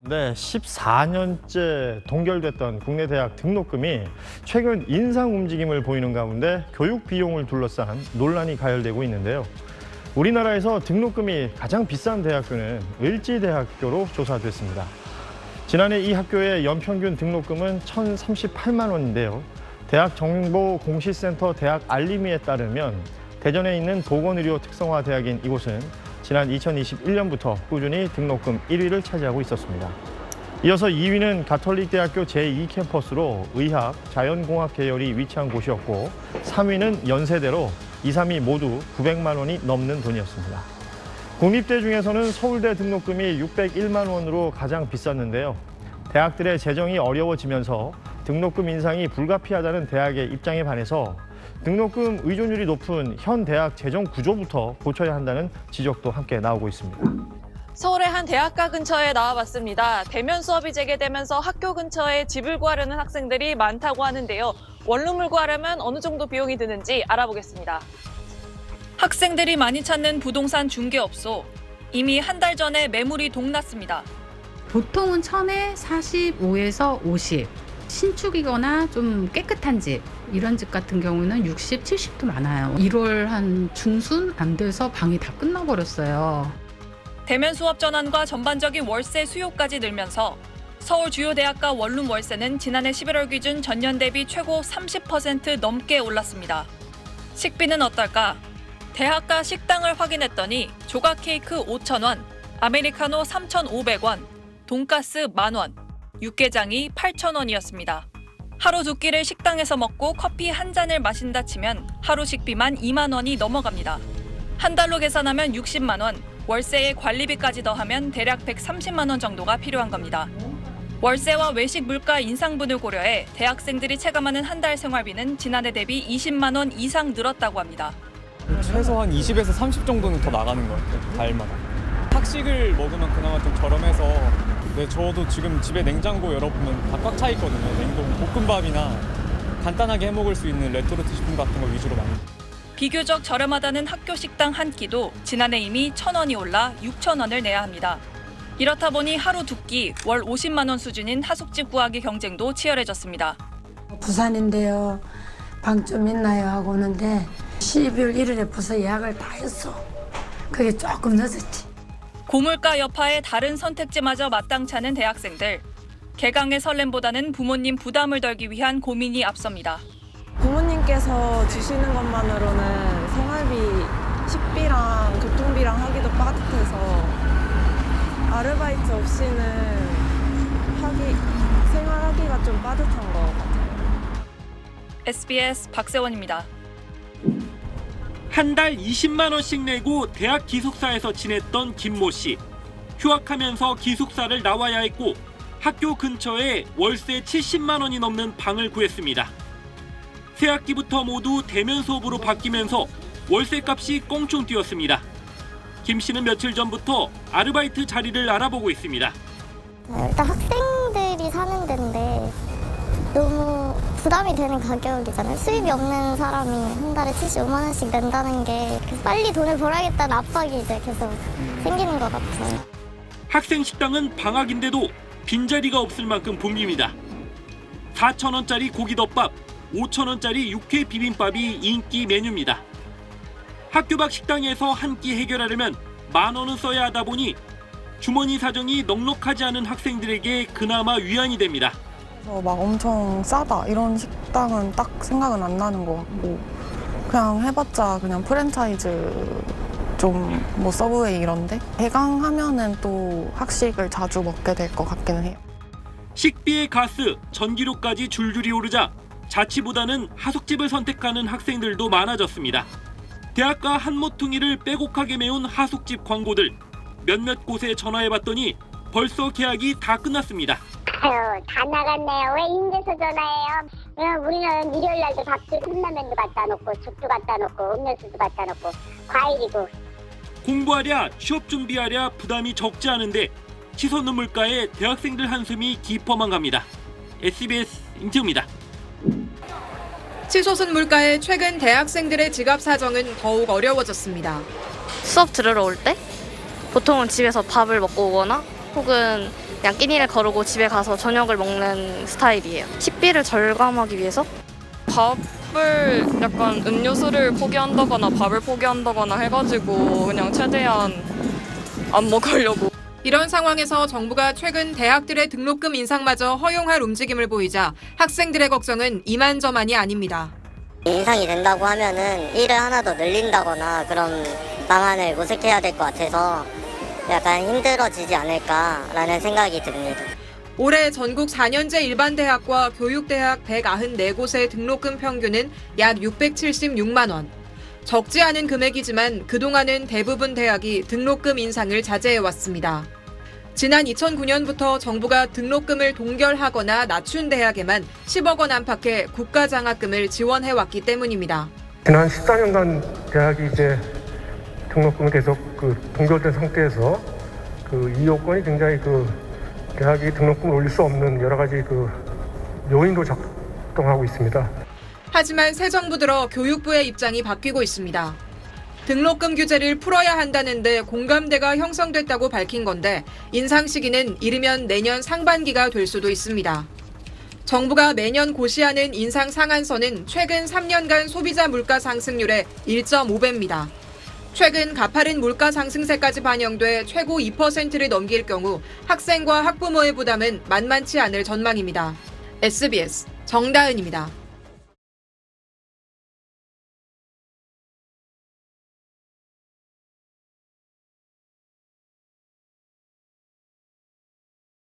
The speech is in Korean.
네, 14년째 동결됐던 국내 대학 등록금이 최근 인상 움직임을 보이는 가운데 교육 비용을 둘러싼 논란이 가열되고 있는데요. 우리나라에서 등록금이 가장 비싼 대학교는 을지대학교로 조사됐습니다. 지난해 이 학교의 연평균 등록금은 1,038만 원인데요. 대학정보공시센터 대학 알림이에 따르면 대전에 있는 보건의료 특성화 대학인 이곳은 지난 2021년부터 꾸준히 등록금 1위를 차지하고 있었습니다. 이어서 2위는 가톨릭대학교 제2캠퍼스로 의학, 자연공학 계열이 위치한 곳이었고 3위는 연세대로 2, 3위 모두 900만 원이 넘는 돈이었습니다. 국립대 중에서는 서울대 등록금이 601만 원으로 가장 비쌌는데요. 대학들의 재정이 어려워지면서 등록금 인상이 불가피하다는 대학의 입장에 반해서 등록금 의존율이 높은 현 대학 재정 구조부터 고쳐야 한다는 지적도 함께 나오고 있습니다. 서울의 한 대학가 근처에 나와봤습니다. 대면 수업이 재개되면서 학교 근처에 집을 구하려는 학생들이 많다고 하는데요. 원룸을 구하려면 어느 정도 비용이 드는지 알아보겠습니다. 학생들이 많이 찾는 부동산 중개업소. 이미 한 달 전에 매물이 동났습니다. 보통은 1000에 45에서 50. 신축이거나 좀 깨끗한 집, 이런 집 같은 경우는 60, 70도 많아요. 1월 한 중순 안 돼서 방이 다 끝나버렸어요. 대면 수업 전환과 전반적인 월세 수요까지 늘면서 서울 주요 대학가 원룸 월세는 지난해 11월 기준 전년 대비 최고 30% 넘게 올랐습니다. 식비는 어떨까? 대학가 식당을 확인했더니 조각 케이크 5,000원, 아메리카노 3,500원, 돈가스 10,000원, 육개장이 8,000원이었습니다. 하루 두 끼를 식당에서 먹고 커피 한 잔을 마신다 치면 하루 식비만 2만 원이 넘어갑니다. 한 달로 계산하면 60만 원, 월세에 관리비까지 더하면 대략 130만 원 정도가 필요한 겁니다. 월세와 외식 물가 인상분을 고려해 대학생들이 체감하는 한 달 생활비는 지난해 대비 20만 원 이상 늘었다고 합니다. 최소한 20에서 30 정도는 더 나가는 것 같아요, 달마다. 학식을 먹으면 그나마 좀 저렴해서 네, 저도 지금 집에 냉장고 열어보면 다 꽉 차 있거든요. 냉동 볶음밥이나 간단하게 해먹을 수 있는 레토르트 식품 같은 거 위주로 많이. 비교적 저렴하다는 학교 식당 한 끼도 지난해 이미 1,000원이 올라 6,000원을 내야 합니다. 이렇다 보니 하루 두 끼, 월 50만 원 수준인 하숙집 구하기 경쟁도 치열해졌습니다. 부산인데요. 방 좀 있나요? 하고 오는데 12월 1일에 벌써 예약을 다 했어. 그게 조금 늦었지. 고물가 여파에 다른 선택지마저 마땅치 않은 대학생들. 개강의 설렘보다는 부모님 부담을 덜기 위한 고민이 앞섭니다. 부모님께서 주시는 것만으로는 생활비, 식비랑 교통비랑 하기도 빠듯해서 아르바이트 없이는 생활하기가 좀 빠듯한 것 같아요. SBS 박세원입니다. 한 달 20만 원씩 내고 대학 기숙사에서 지냈던 김모 씨. 휴학하면서 기숙사를 나와야 했고 학교 근처에 월세 70만 원이 넘는 방을 구했습니다. 새 학기부터 모두 대면 수업으로 바뀌면서 월세값이 껑충 뛰었습니다. 김 씨는 며칠 전부터 아르바이트 자리를 알아보고 있습니다. 일단 학생들이 사는 데인데 너무 부담이 되는 가격이잖아요. 수입이 없는 사람이 한 달에 75만 원씩 낸다는 게 빨리 돈을 벌어야겠다는 압박이 이제 계속 생기는 것 같아요. 학생 식당은 방학인데도 빈자리가 없을 만큼 붐빕니다. 4,000원짜리 고기덮밥, 5,000원짜리 육회 비빔밥이 인기 메뉴입니다. 학교 밖 식당에서 한 끼 해결하려면 10,000원은 써야 하다 보니 주머니 사정이 넉넉하지 않은 학생들에게 그나마 위안이 됩니다. 막 엄청 싸다 이런 식당은 딱 생각은 안 나는 것 같고 그냥 해봤자 그냥 프랜차이즈 좀 뭐 서브웨이 이런데 개강하면은 또 학식을 자주 먹게 될 것 같기는 해요. 식비에 가스, 전기료까지 줄줄이 오르자 자취보다는 하숙집을 선택하는 학생들도 많아졌습니다. 대학가 한 모퉁이를 빼곡하게 메운 하숙집 광고들. 몇몇 곳에 전화해봤더니 벌써 계약이 다 끝났습니다. 아유, 다 나갔네요. 왜 임대서 전화해요? 왜냐면 우리는 일요일 날도 밥도 컵라면도 갖다 놓고 죽도 갖다 놓고 음료수도 갖다 놓고 과일이고. 공부하랴 취업 준비하랴 부담이 적지 않은데 치솟는 물가에 대학생들 한숨이 깊어만 갑니다. SBS 임태우입니다. 치솟은 물가에 최근 대학생들의 지갑 사정은 더욱 어려워졌습니다. 수업 들으러 올 때 보통은 집에서 밥을 먹고 오거나 혹은 그냥 끼니를 거르고 집에 가서 저녁을 먹는 스타일이에요. 식비를 절감하기 위해서? 밥을 약간 음료수를 포기한다거나 밥을 포기한다거나 해가지고 그냥 최대한 안 먹으려고. 이런 상황에서 정부가 최근 대학들의 등록금 인상마저 허용할 움직임을 보이자 학생들의 걱정은 이만저만이 아닙니다. 인상이 된다고 하면은 일을 하나 더 늘린다거나 그런 방안을 모색해야 될 것 같아서 약간 힘들어지지 않을까라는 생각이 듭니다. 올해 전국 4년제 일반대학과 교육대학 194곳의 등록금 평균은 약 676만 원. 적지 않은 금액이지만 그동안은 대부분 대학이 등록금 인상을 자제해왔습니다. 지난 2009년부터 정부가 등록금을 동결하거나 낮춘 대학에만 10억 원 안팎의 국가장학금을 지원해왔기 때문입니다. 지난 14년간 대학이 이제 등록금을 계속 동결된 상태에서 이 요건이 굉장히 대학이 등록금을 올릴 수 없는 여러 가지 요인도 작동하고 있습니다. 하지만 새 정부 들어 교육부의 입장이 바뀌고 있습니다. 등록금 규제를 풀어야 한다는데 공감대가 형성됐다고 밝힌 건데 인상 시기는 이르면 내년 상반기가 될 수도 있습니다. 정부가 매년 고시하는 인상 상한선은 최근 3년간 소비자 물가 상승률의 1.5배입니다. 최근 가파른 물가 상승세까지 반영돼 최고 2%를 넘길 경우 학생과 학부모의 부담은 만만치 않을 전망입니다. SBS 정다은입니다.